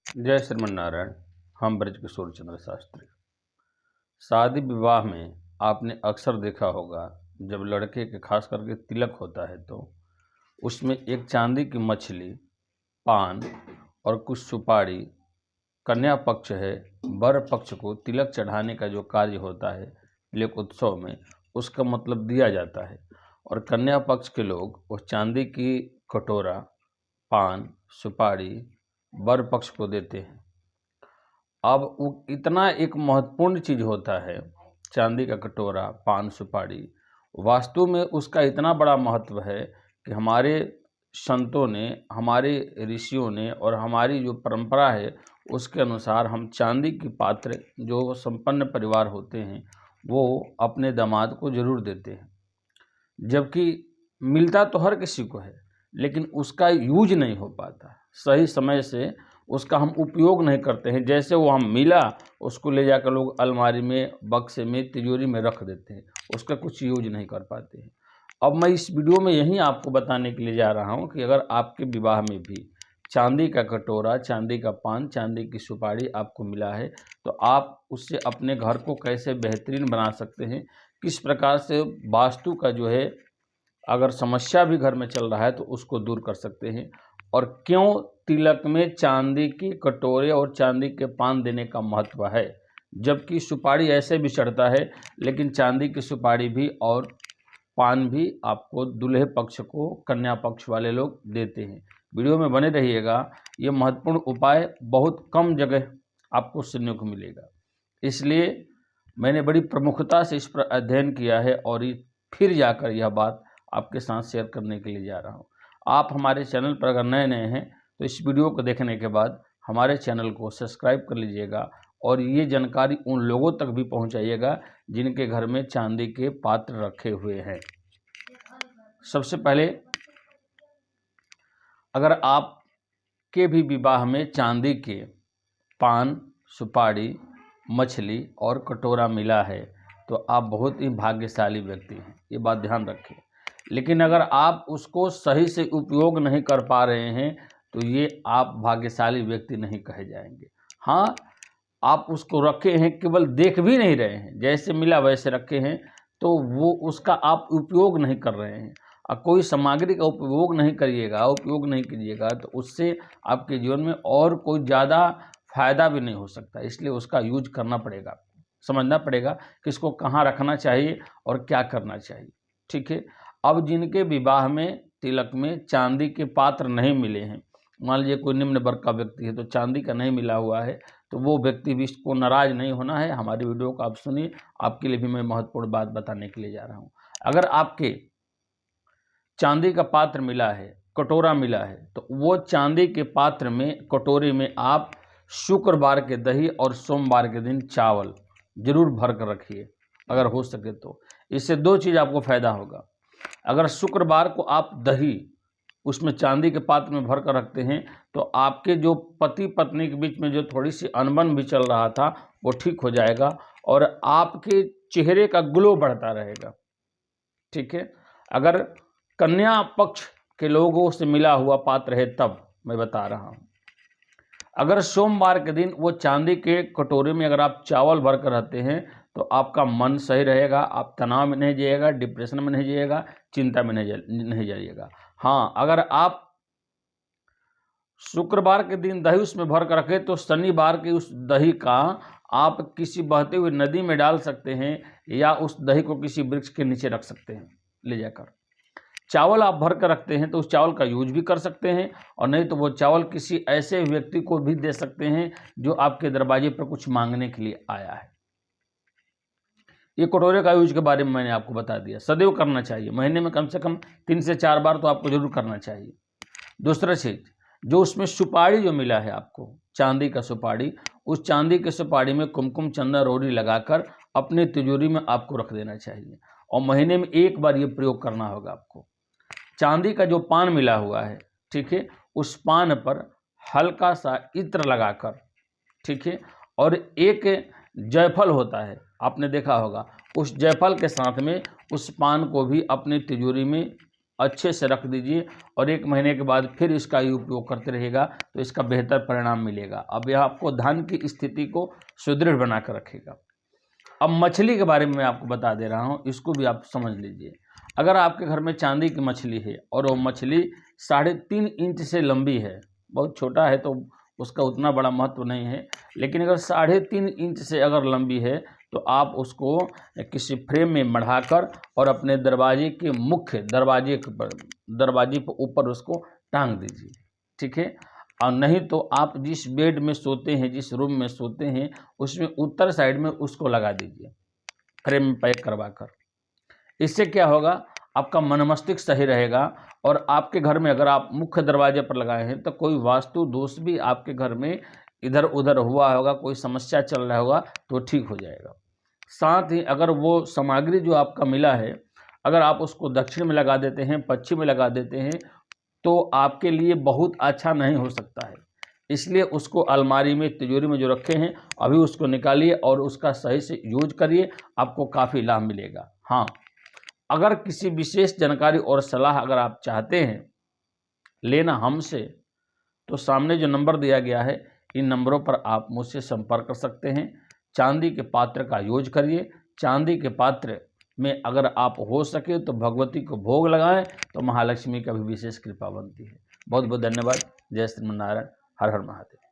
जय श्रीमन नारायण। हम ब्रजकिशोर चंद्र शास्त्री। शादी विवाह में आपने अक्सर देखा होगा, जब लड़के के खास करके तिलक होता है तो उसमें एक चांदी की मछली, पान और कुछ सुपारी कन्या पक्ष है वर पक्ष को तिलक चढ़ाने का जो कार्य होता है तिलक उत्सव में, उसका मतलब दिया जाता है। और कन्या पक्ष के लोग उस चांदी की कटोरा, पान, सुपारी वर पक्ष को देते हैं। अब वो इतना एक महत्वपूर्ण चीज़ होता है, चांदी का कटोरा, पान, सुपारी, वास्तु में उसका इतना बड़ा महत्व है कि हमारे संतों ने, हमारे ऋषियों ने और हमारी जो परंपरा है उसके अनुसार हम चांदी की पात्र जो संपन्न परिवार होते हैं वो अपने दामाद को जरूर देते हैं। जबकि मिलता तो हर किसी को है, लेकिन उसका यूज नहीं हो पाता, सही समय से उसका हम उपयोग नहीं करते हैं। जैसे वो हम मिला, उसको ले जाकर लोग अलमारी में, बक्से में, तिजोरी में रख देते हैं, उसका कुछ यूज नहीं कर पाते हैं। अब मैं इस वीडियो में यही आपको बताने के लिए जा रहा हूँ कि अगर आपके विवाह में भी चांदी का कटोरा, चांदी का पान, चांदी की सुपारी आपको मिला है तो आप उससे अपने घर को कैसे बेहतरीन बना सकते हैं, किस प्रकार से वास्तु का जो है अगर समस्या भी घर में चल रहा है तो उसको दूर कर सकते हैं। और क्यों तिलक में चांदी की कटोरे और चांदी के पान देने का महत्व है, जबकि सुपारी ऐसे भी चढ़ता है, लेकिन चांदी की सुपारी भी और पान भी आपको दूल्हे पक्ष को कन्या पक्ष वाले लोग देते हैं। वीडियो में बने रहिएगा, ये महत्वपूर्ण उपाय बहुत कम जगह आपको सुनने को मिलेगा, इसलिए मैंने बड़ी प्रमुखता से इस पर अध्ययन किया है और फिर जाकर यह बात आपके साथ शेयर करने के लिए जा रहा हूँ। आप हमारे चैनल पर अगर नए नए हैं तो इस वीडियो को देखने के बाद हमारे चैनल को सब्सक्राइब कर लीजिएगा और ये जानकारी उन लोगों तक भी पहुंचाइएगा जिनके घर में चांदी के पात्र रखे हुए हैं। सबसे पहले, अगर आपके भी विवाह में चांदी के पान, सुपारी, मछली और कटोरा मिला है तो आप बहुत ही भाग्यशाली व्यक्ति हैं, ये बात ध्यान रखें। लेकिन अगर आप उसको सही से उपयोग नहीं कर पा रहे हैं तो ये आप भाग्यशाली व्यक्ति नहीं कहे जाएंगे। हाँ, आप उसको रखे हैं, केवल देख भी नहीं रहे हैं, जैसे मिला वैसे रखे हैं, तो वो उसका आप उपयोग नहीं कर रहे हैं। और कोई सामग्री का उपयोग नहीं कीजिएगा तो उससे आपके जीवन में और कोई ज़्यादा फायदा भी नहीं हो सकता। इसलिए उसका यूज करना पड़ेगा, समझना पड़ेगा कि इसको कहाँ रखना चाहिए और क्या करना चाहिए। ठीक है। अब जिनके विवाह में तिलक में चांदी के पात्र नहीं मिले हैं, मान लीजिए कोई निम्न वर्ग का व्यक्ति है तो चांदी का नहीं मिला हुआ है, तो वो व्यक्ति भी इसको नाराज नहीं होना है। हमारी वीडियो को आप सुनिए, आपके लिए भी मैं महत्वपूर्ण बात बताने के लिए जा रहा हूँ। अगर आपके चांदी का पात्र मिला है, कटोरा मिला है, तो वो चांदी के पात्र में, कटोरे में आप शुक्रवार के दही और सोमवार के दिन चावल जरूर भर कर रखिए अगर हो सके तो। इससे दो चीज़ आपको फायदा होगा। अगर शुक्रवार को आप दही उसमें चांदी के पात्र में भर कर रखते हैं तो आपके जो पति पत्नी के बीच में जो थोड़ी सी अनबन भी चल रहा था वो ठीक हो जाएगा और आपके चेहरे का ग्लो बढ़ता रहेगा। ठीक है। अगर कन्या पक्ष के लोगों से मिला हुआ पात्र है तब मैं बता रहा हूँ। अगर सोमवार के दिन वो चांदी के कटोरे में अगर आप चावल भर कर रहते हैं तो आपका मन सही रहेगा, आप तनाव में नहीं जाइएगा, डिप्रेशन में नहीं जाइएगा, चिंता में नहीं जाइएगा। हाँ, अगर आप शुक्रवार के दिन दही उसमें भर कर रखें तो शनिवार की उस दही का आप किसी बहते हुए नदी में डाल सकते हैं या उस दही को किसी वृक्ष के नीचे रख सकते हैं ले जाकर। चावल आप भर कर रखते हैं तो उस चावल का यूज भी कर सकते हैं, और नहीं तो वो चावल किसी ऐसे व्यक्ति को भी दे सकते हैं जो आपके दरवाजे पर कुछ मांगने के लिए आया है। ये कटोरे का यूज के बारे में मैंने आपको बता दिया, सदैव करना चाहिए, महीने में कम से कम 3 से 4 बार तो आपको जरूर करना चाहिए। दूसरा चीज, जो उसमें सुपारी जो मिला है आपको, चांदी का सुपारी, उस चांदी के सुपारी में कुमकुम, चंदन, रोड़ी लगाकर अपने तिजोरी में आपको रख देना चाहिए और महीने में 1 बार ये प्रयोग करना होगा आपको। चांदी का जो पान मिला हुआ है, ठीक है, उस पान पर हल्का सा इत्र लगाकर, ठीक है, और एक जायफल होता है, आपने देखा होगा, उस जायफल के साथ में उस पान को भी अपनी तिजोरी में अच्छे से रख दीजिए और 1 महीने के बाद फिर इसका ही उपयोग करते रहिएगा तो इसका बेहतर परिणाम मिलेगा। अब यह आपको धन की स्थिति को सुदृढ़ बना कर रखेगा। अब मछली के बारे में मैं आपको बता दे रहा हूँ, इसको भी आप समझ लीजिए। अगर आपके घर में चांदी की मछली है और वो मछली 3.5 इंच से लंबी है, बहुत छोटा है तो उसका उतना बड़ा महत्व नहीं है, लेकिन अगर 3.5 इंच से अगर लंबी है तो आप उसको किसी फ्रेम में मढ़ाकर और अपने दरवाजे के मुख्य दरवाजे पर ऊपर उसको टांग दीजिए, ठीक है। और नहीं तो आप जिस बेड में सोते हैं, जिस रूम में सोते हैं, उसमें उत्तर साइड में उसको लगा दीजिए फ्रेम में पैक करवा कर। इससे क्या होगा, आपका मन मस्तिष्क सही रहेगा और आपके घर में अगर आप मुख्य दरवाजे पर लगाए हैं तो कोई वास्तु दोष भी आपके घर में इधर उधर हुआ होगा, कोई समस्या चल रहा होगा तो ठीक हो जाएगा। साथ ही अगर वो सामग्री जो आपका मिला है, अगर आप उसको दक्षिण में लगा देते हैं, पश्चिम में लगा देते हैं, तो आपके लिए बहुत अच्छा नहीं हो सकता है। इसलिए उसको अलमारी में, तिजोरी में जो रखे हैं अभी उसको निकालिए और उसका सही से यूज करिए, आपको काफ़ी लाभ मिलेगा। हाँ, अगर किसी विशेष जानकारी और सलाह अगर आप चाहते हैं लेना हमसे, तो सामने जो नंबर दिया गया है इन नंबरों पर आप मुझसे संपर्क कर सकते हैं। चांदी के पात्र का यूज करिए। चांदी के पात्र में अगर आप हो सके तो भगवती को भोग लगाएं तो महालक्ष्मी का भी विशेष कृपा बनती है। बहुत बहुत धन्यवाद। जय श्रीमन नारायण। हर हर महादेव।